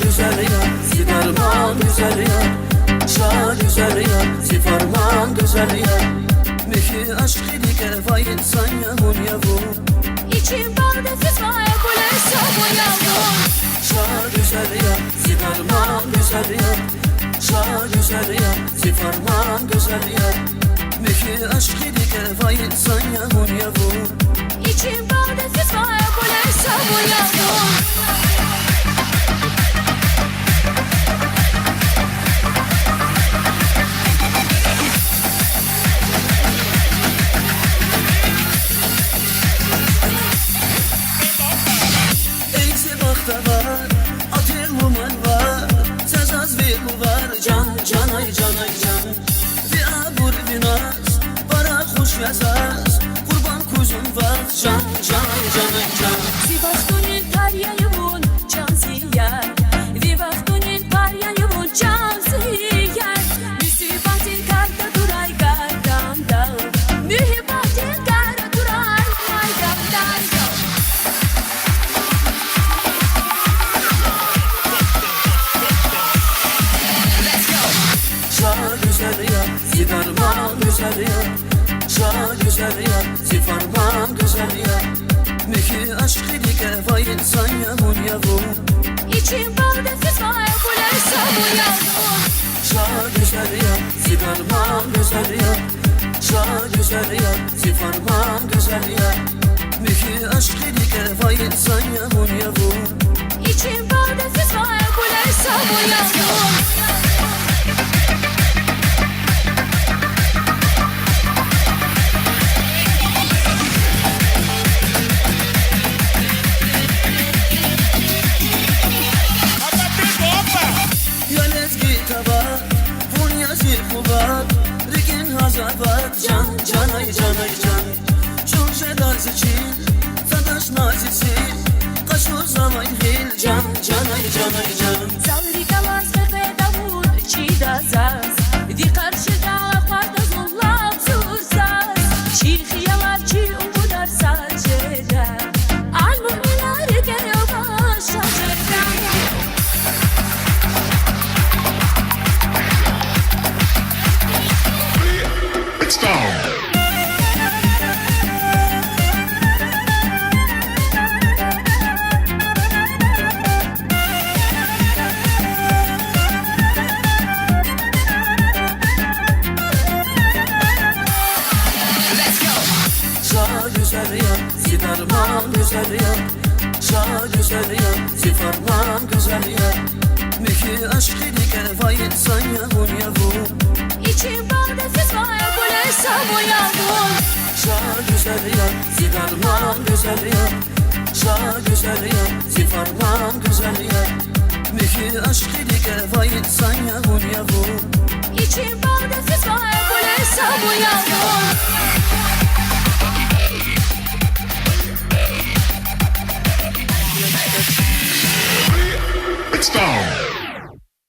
güzel yar, zidarman güzel yar. Şah güzel yar, zifarman güzel yar. Meki aşk idik eva insan yavun yavun. İçim bağda fizmaya kulesa bu yavrum. Şah güzel yar, zidarman güzel yar. Şah güzel yar, zifarman güzel yar. Meki aşk idik eva insan yavun yavun. İçim bağda fizmaya kulesa bu yavrum. Var, atel human var, sezaz ve var, can can ay can ay can. Ve abur binaz, para hoş yazaz, kurban kuzun var, can can ay can ay can. Sivas'ın Tarya'yımın can ziyar, Vivas'ın Tarya'yımın can ziyar. Müsibatin karda duray gardanda, mühibbatin karda duray gardanda. Şah güzel yar, zidarman güzel yar. Şah güzel yar, zifarman güzel yar. Meki aşk idik eva insan yavun yavun. İçim bağda fizmaya kulesa bu yavrum. Şah güzel yar, zidarman güzel yar. Şah güzel yar, zifarman güzel yar. Meki aşk idik eva insan yavun yavun. İçim bağda fizmaya kulesa bu yavrum. Can can ay can ay can. Çok jedaz için Sadaş nazisin Kaşur zaman hil Can can ay can ay can. Zavri kalaz ve davul çida zaz. Di karşıda farda zullam sursaz. Çi hiyalar çi umudar sajeda. Al mu'minar gel başa jeda. It's down. Şah güzel yar, zidarman güzel yar. Şah güzel yar, zifarman güzel yar. Meki aşk idik eva insan yavun yavun. İçim bağda fizmaya kulesa bu yavrum. Şah güzel yar, zidarman güzel yar. Şah güzel yar, zifarman güzel yar. Meki aşk idik eva insan yavun yavun. İçim bağda fizmaya kulesa bu yavrum. It's down.